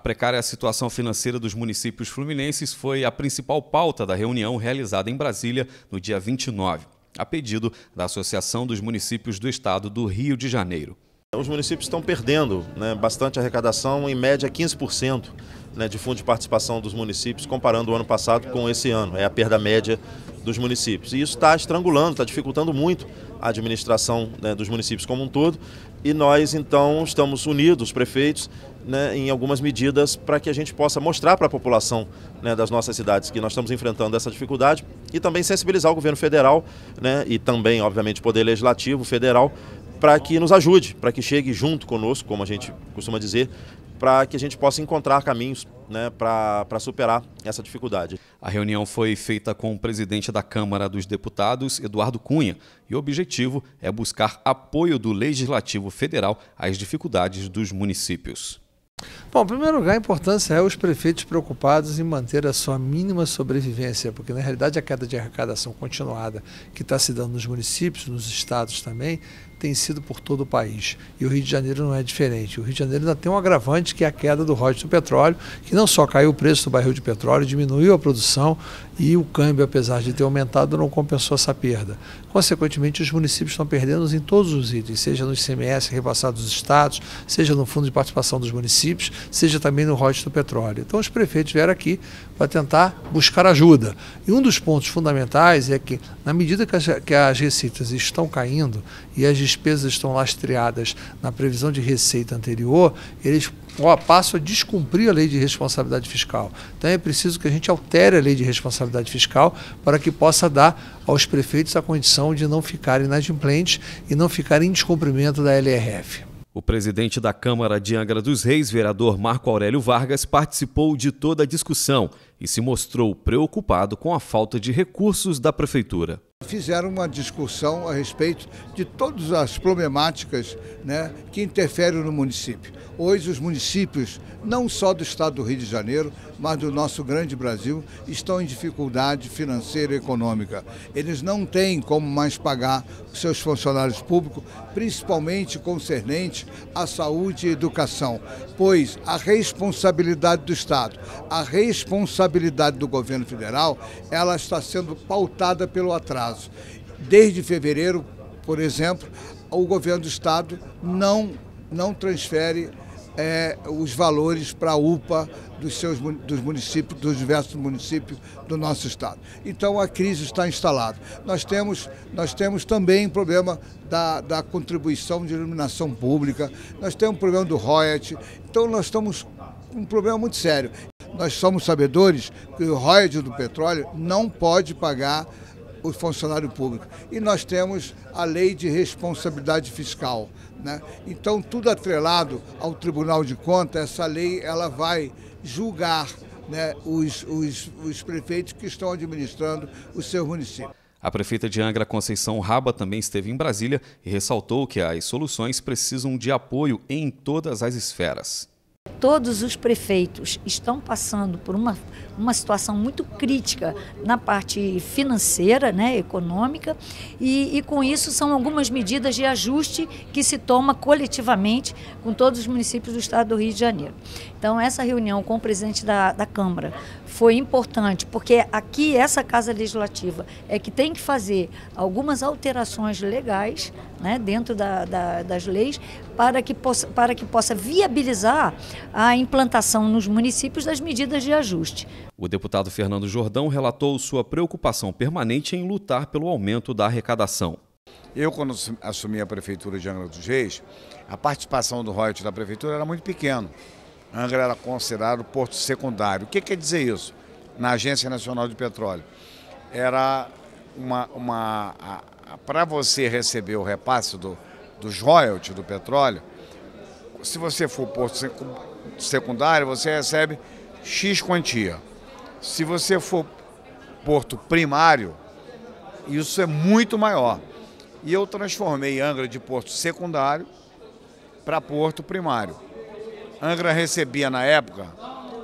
precária situação financeira dos municípios fluminenses foi a principal pauta da reunião realizada em Brasília no dia 29, a pedido da Associação dos Municípios do Estado do Rio de Janeiro. Os municípios estão perdendo bastante arrecadação, em média 15% de fundo de participação dos municípios, comparando o ano passado com esse ano. É a perda média dos municípios. E isso está estrangulando, está dificultando muito a administração dos municípios como um todo. E nós, então, estamos unidos, os prefeitos, em algumas medidas para que a gente possa mostrar para a população das nossas cidades que nós estamos enfrentando essa dificuldade e também sensibilizar o governo federal e também, obviamente, o Poder Legislativo Federal para que nos ajude, para que chegue junto conosco, como a gente costuma dizer, para que a gente possa encontrar caminhos para superar essa dificuldade. A reunião foi feita com o presidente da Câmara dos Deputados, Eduardo Cunha, e o objetivo é buscar apoio do Legislativo Federal às dificuldades dos municípios. Bom, em primeiro lugar, a importância é os prefeitos preocupados em manter a sua mínima sobrevivência, porque na realidade a queda de arrecadação continuada que está se dando nos municípios, nos estados também, tem sido por todo o país. E o Rio de Janeiro não é diferente. O Rio de Janeiro ainda tem um agravante, que é a queda do royalties do petróleo, que não só caiu o preço do barril de petróleo, diminuiu a produção e o câmbio, apesar de ter aumentado, não compensou essa perda. Consequentemente, os municípios estão perdendo em todos os itens, seja no ICMS repassado dos estados, seja no fundo de participação dos municípios, seja também no royalties do petróleo. Então, os prefeitos vieram aqui para tentar buscar ajuda. E um dos pontos fundamentais é que, na medida que as receitas estão caindo e as despesas estão lastreadas na previsão de receita anterior, eles passam a descumprir a lei de responsabilidade fiscal. Então é preciso que a gente altere a lei de responsabilidade fiscal para que possa dar aos prefeitos a condição de não ficarem inadimplentes e não ficarem em descumprimento da LRF. O presidente da Câmara de Angra dos Reis, vereador Marco Aurélio Vargas, participou de toda a discussão e se mostrou preocupado com a falta de recursos da Prefeitura. Fizeram uma discussão a respeito de todas as problemáticas que interferem no município. Hoje os municípios, não só do estado do Rio de Janeiro, mas do nosso grande Brasil, estão em dificuldade financeira e econômica. Eles não têm como mais pagar os seus funcionários públicos, principalmente concernente à saúde e educação, pois a responsabilidade do Estado, a responsabilidade do governo federal, ela está sendo pautada pelo atraso. Desde fevereiro, por exemplo, o governo do Estado não transfere os valores para a UPA dos municípios, dos diversos municípios do nosso estado. Então a crise está instalada. Nós temos também problema da contribuição de iluminação pública, nós temos problema do royalties, então nós estamos com um problema muito sério. Nós somos sabedores que o royalties do petróleo não pode pagar o funcionário público. E nós temos a lei de responsabilidade fiscal. Então, tudo atrelado ao Tribunal de Contas, essa lei ela vai julgar os prefeitos que estão administrando os seus municípios. A prefeita de Angra, Conceição Raba, também esteve em Brasília e ressaltou que as soluções precisam de apoio em todas as esferas. Todos os prefeitos estão passando por uma situação muito crítica na parte financeira, econômica, e com isso são algumas medidas de ajuste que se toma coletivamente com todos os municípios do estado do Rio de Janeiro. Então essa reunião com o presidente da Câmara foi importante, porque aqui essa Casa Legislativa é que tem que fazer algumas alterações legais dentro das leis para que possa viabilizar a implantação nos municípios das medidas de ajuste. O deputado Fernando Jordão relatou sua preocupação permanente em lutar pelo aumento da arrecadação. Eu, quando assumi a Prefeitura de Angra dos Reis, a participação do royalties da Prefeitura era muito pequena. Angra era considerado porto secundário. O que quer dizer isso? Na Agência Nacional de Petróleo. Era para você receber o repasse dos royalties do petróleo, se você for porto secundário, você recebe X quantia. Se você for porto primário, isso é muito maior. E eu transformei Angra de porto secundário para porto primário. Angra recebia, na época,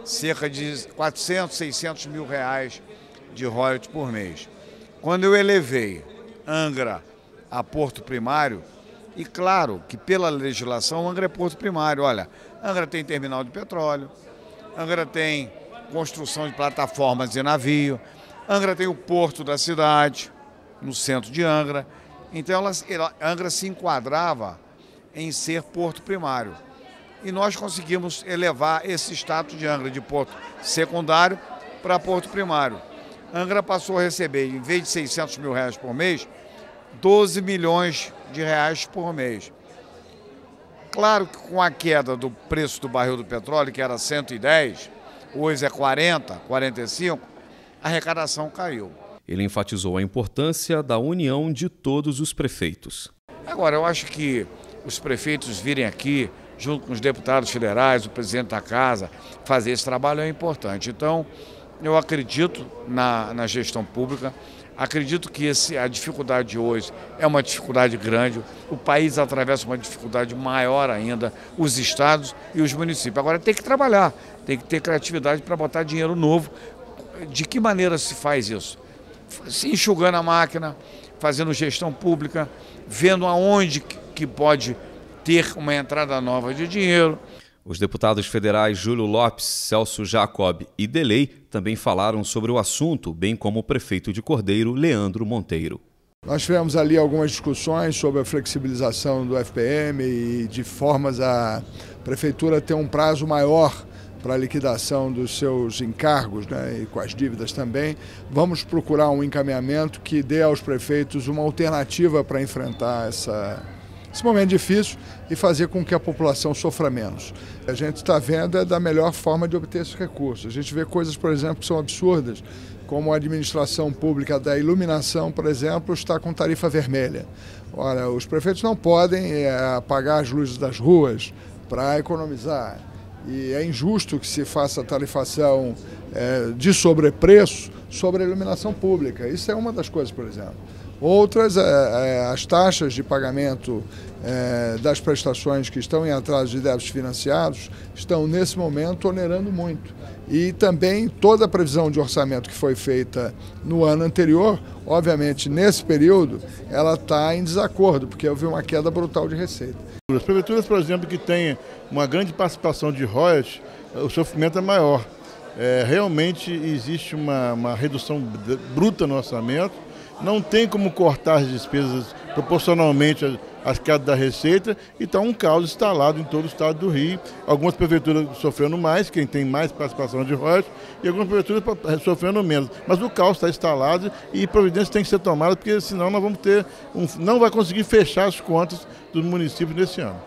cerca de 400, 600 mil reais de royalties por mês. Quando eu elevei Angra a porto primário, e claro que pela legislação Angra é porto primário, olha, Angra tem terminal de petróleo, Angra tem construção de plataformas de navio, Angra tem o porto da cidade, no centro de Angra. Então Angra se enquadrava em ser porto primário. E nós conseguimos elevar esse status de Angra de porto secundário para porto primário. Angra passou a receber, em vez de R$600 mil por mês, 12 milhões de reais por mês. Claro que com a queda do preço do barril do petróleo, que era 110, hoje é 40, 45, a arrecadação caiu. Ele enfatizou a importância da união de todos os prefeitos. Agora, eu acho que os prefeitos virem aqui, junto com os deputados federais, o presidente da casa, fazer esse trabalho é importante. Então, eu acredito na gestão pública, acredito que a dificuldade de hoje é uma dificuldade grande, o país atravessa uma dificuldade maior ainda, os estados e os municípios. Agora tem que trabalhar, tem que ter criatividade para botar dinheiro novo. De que maneira se faz isso? Se enxugando a máquina, fazendo gestão pública, vendo aonde que pode ter uma entrada nova de dinheiro. Os deputados federais Júlio Lopes, Celso Jacob e Delei também falaram sobre o assunto, bem como o prefeito de Cordeiro, Leandro Monteiro. Nós tivemos ali algumas discussões sobre a flexibilização do FPM e de formas a prefeitura ter um prazo maior para a liquidação dos seus encargos, né, e com as dívidas também. Vamos procurar um encaminhamento que dê aos prefeitos uma alternativa para enfrentar esse momento difícil e fazer com que a população sofra menos. A gente está vendo da melhor forma de obter esses recursos. A gente vê coisas, por exemplo, que são absurdas, como a administração pública da iluminação, por exemplo, está com tarifa vermelha. Ora, os prefeitos não podem apagar as luzes das ruas para economizar. E é injusto que se faça tarifação de sobrepreço sobre a iluminação pública. Isso é uma das coisas, por exemplo. Outras, as taxas de pagamento das prestações que estão em atraso de débitos financiados estão, nesse momento, onerando muito. E também toda a previsão de orçamento que foi feita no ano anterior, obviamente, nesse período, ela está em desacordo, porque houve uma queda brutal de receita. As prefeituras, por exemplo, que têm uma grande participação de royalties, o sofrimento é maior. Realmente existe uma redução bruta no orçamento, não tem como cortar as despesas proporcionalmente às quedas da receita e está um caos instalado em todo o estado do Rio. Algumas prefeituras sofrendo mais, quem tem mais participação de royalties, e algumas prefeituras sofrendo menos. Mas o caos está instalado e providências têm que ser tomadas, porque senão nós vamos ter não vai conseguir fechar as contas dos municípios nesse ano.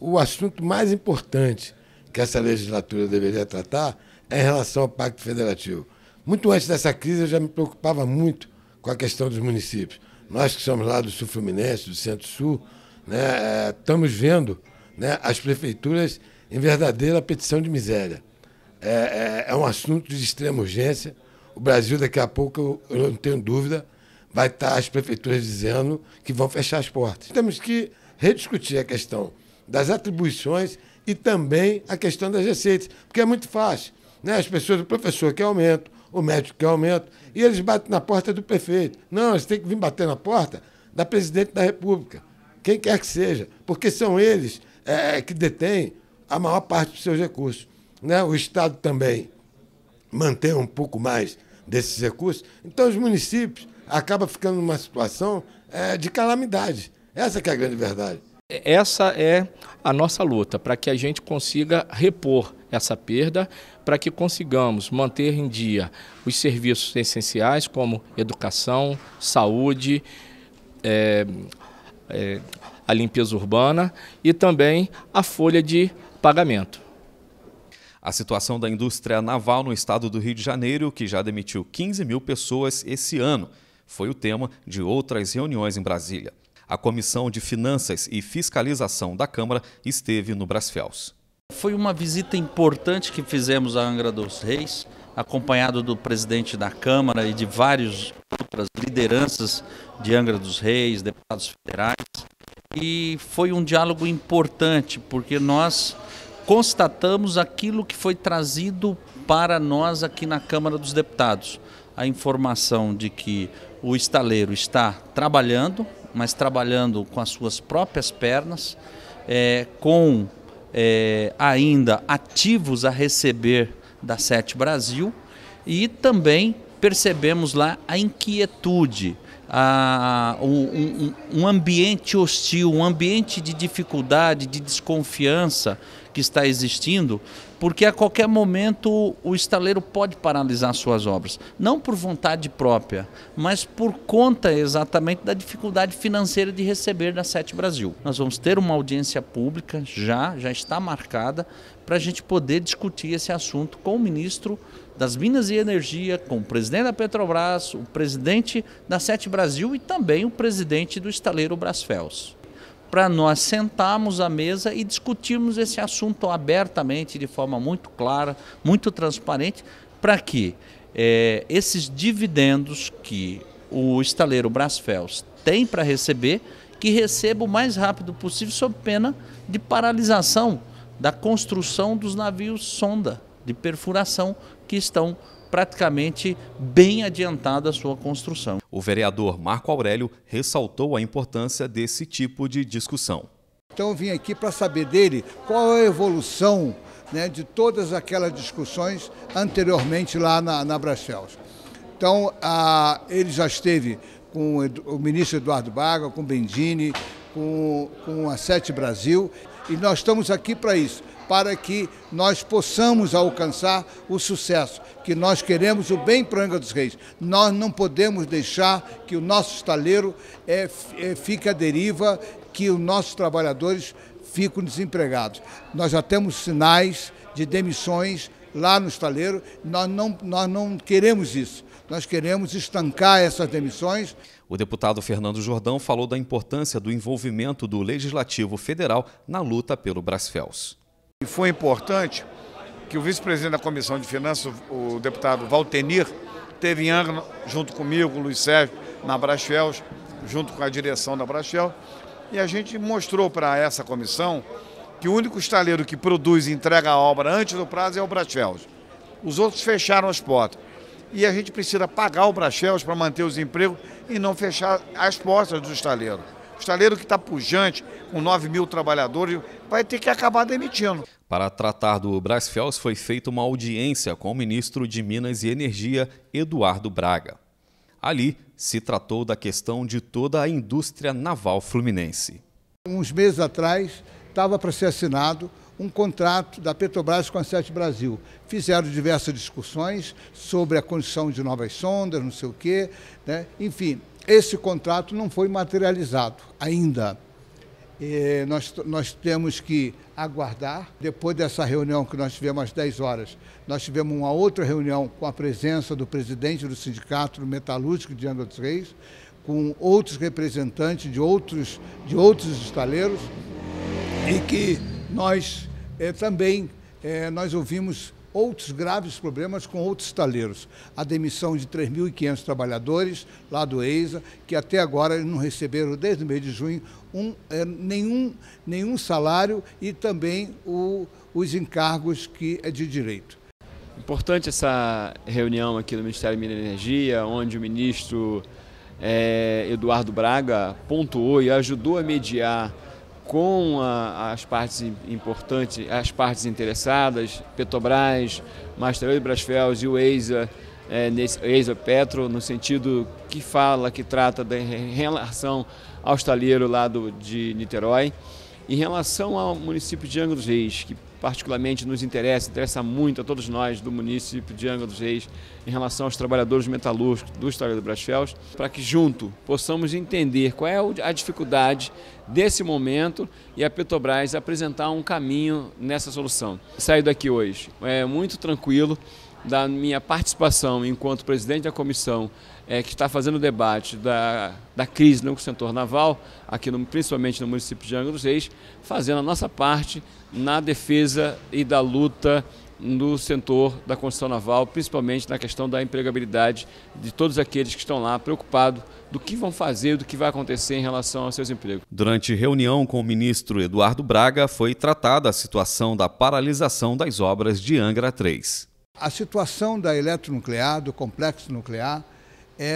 O assunto mais importante que essa legislatura deveria tratar é em relação ao Pacto Federativo. Muito antes dessa crise eu já me preocupava muito com a questão dos municípios. Nós que somos lá do Sul Fluminense, do Centro-Sul, né, estamos vendo, né, as prefeituras em verdadeira petição de miséria. É um assunto de extrema urgência. O Brasil, daqui a pouco, eu não tenho dúvida, vai estar as prefeituras dizendo que vão fechar as portas. Temos que rediscutir a questão das atribuições e também a questão das receitas, porque é muito fácil, né? As pessoas, o professor quer aumento, o médico quer aumento, e eles batem na porta do prefeito. Não, eles têm que vir bater na porta da presidente da República, quem quer que seja, porque são eles que detêm a maior parte dos seus recursos, né? O Estado também mantém um pouco mais desses recursos, então os municípios acabam ficando numa situação de calamidade. Essa que é a grande verdade. Essa é a nossa luta, para que a gente consiga repor essa perda, para que consigamos manter em dia os serviços essenciais como educação, saúde, a limpeza urbana e também a folha de pagamento. A situação da indústria naval no estado do Rio de Janeiro, que já demitiu 15 mil pessoas esse ano, foi o tema de outras reuniões em Brasília. A Comissão de Finanças e Fiscalização da Câmara esteve no Brasfels. Foi uma visita importante que fizemos a Angra dos Reis, acompanhado do presidente da Câmara e de várias outras lideranças de Angra dos Reis, deputados federais. E foi um diálogo importante, porque nós constatamos aquilo que foi trazido para nós aqui na Câmara dos Deputados. A informação de que o estaleiro está trabalhando, mas trabalhando com as suas próprias pernas, com ainda ativos a receber da Sete Brasil, e também percebemos lá a inquietude, um ambiente hostil, um ambiente de dificuldade, de desconfiança que está existindo, porque a qualquer momento o estaleiro pode paralisar suas obras, não por vontade própria, mas por conta exatamente da dificuldade financeira de receber da Sete Brasil. Nós vamos ter uma audiência pública, já está marcada, para a gente poder discutir esse assunto com o ministro das Minas e Energia, com o presidente da Petrobras, o presidente da Sete Brasil e também o presidente do estaleiro Brasfels, para nós sentarmos à mesa e discutirmos esse assunto abertamente, de forma muito clara, muito transparente, para que esses dividendos que o estaleiro Brasfels tem para receber, que receba o mais rápido possível, sob pena de paralisação da construção dos navios sonda de perfuração, que estão praticamente bem adiantada a sua construção. O vereador Marco Aurélio ressaltou a importância desse tipo de discussão. Então eu vim aqui para saber dele qual é a evolução, né, de todas aquelas discussões anteriormente lá na Brasfels. Então ele já esteve com o ministro Eduardo Braga, com o Bendini, com a Sete Brasil, e nós estamos aqui para isso, para que nós possamos alcançar o sucesso, que nós queremos o bem para Angra dos Reis. Nós não podemos deixar que o nosso estaleiro fique à deriva, que os nossos trabalhadores fiquem desempregados. Nós já temos sinais de demissões lá no estaleiro, nós não queremos isso. Nós queremos estancar essas demissões. O deputado Fernando Jordão falou da importância do envolvimento do Legislativo Federal na luta pelo Brasfels. Foi importante que o vice-presidente da Comissão de Finanças, o deputado Valtenir, esteve em Angra, junto comigo, o Luiz Sérgio, na Brasfels, junto com a direção da Brasfels, e a gente mostrou para essa comissão que o único estaleiro que produz e entrega a obra antes do prazo é o Brasfels. Os outros fecharam as portas. E a gente precisa pagar o Brasfels para manter os empregos e não fechar as portas do estaleiro. O estaleiro que está pujante, com 9 mil trabalhadores, vai ter que acabar demitindo. Para tratar do Brasfels, foi feita uma audiência com o ministro de Minas e Energia, Eduardo Braga. Ali, se tratou da questão de toda a indústria naval fluminense. Uns meses atrás, estava para ser assinado um contrato da Petrobras com a Sete Brasil. Fizeram diversas discussões sobre a construção de novas sondas, não sei o quê, né? Enfim, esse contrato não foi materializado ainda. Nós temos que aguardar. Depois dessa reunião que nós tivemos às 10 horas, nós tivemos uma outra reunião com a presença do presidente do Sindicato Metalúrgico de Angra dos Reis, com outros representantes de outros estaleiros, e que nós também nós ouvimos outros graves problemas com outros estaleiros. A demissão de 3.500 trabalhadores lá do EISA, que até agora não receberam, desde o mês de junho, nenhum salário, e também os encargos que é de direito. Importante essa reunião aqui no Ministério da Minas e Energia, onde o ministro Eduardo Braga pontuou e ajudou a mediar com as partes importantes, as partes interessadas, Petrobras, Master Brasfels e o EISA, EISA Petro, no sentido que trata da relação ao estaleiro lá de Niterói. Em relação ao município de Angra dos Reis, que particularmente nos interessa muito a todos nós do município de Angra dos Reis, em relação aos trabalhadores metalúrgicos do estaleiro Brasfels, para que junto possamos entender qual é a dificuldade desse momento e a Petrobras apresentar um caminho nessa solução. Saio daqui hoje muito tranquilo da minha participação enquanto presidente da comissão que está fazendo o debate da crise no setor naval, aqui principalmente no município de Angra dos Reis, fazendo a nossa parte na defesa e da luta no setor da construção naval, principalmente na questão da empregabilidade de todos aqueles que estão lá preocupados do que vão fazer, do que vai acontecer em relação aos seus empregos. Durante reunião com o ministro Eduardo Braga, foi tratada a situação da paralisação das obras de Angra 3. A situação da eletronuclear, do complexo nuclear,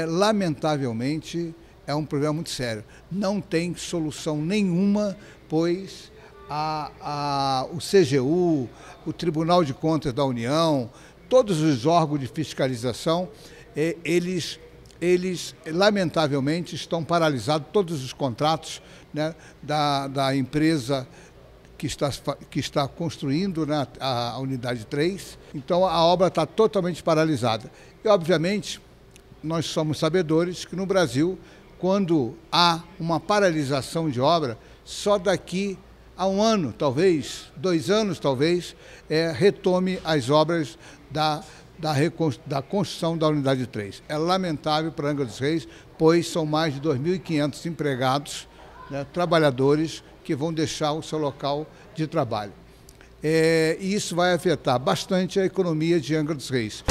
lamentavelmente, é um problema muito sério. Não tem solução nenhuma, pois o CGU, o Tribunal de Contas da União, todos os órgãos de fiscalização, eles lamentavelmente estão paralisados, todos os contratos, né, da empresa que está construindo, né, a unidade 3. Então a obra está totalmente paralisada. E obviamente nós somos sabedores que no Brasil, quando há uma paralisação de obra, só daqui a 1 ano, talvez, 2 anos, talvez, retome as obras da construção da unidade 3. É lamentável para Angra dos Reis, pois são mais de 2.500 empregados, né, trabalhadores que vão deixar o seu local de trabalho. E isso vai afetar bastante a economia de Angra dos Reis.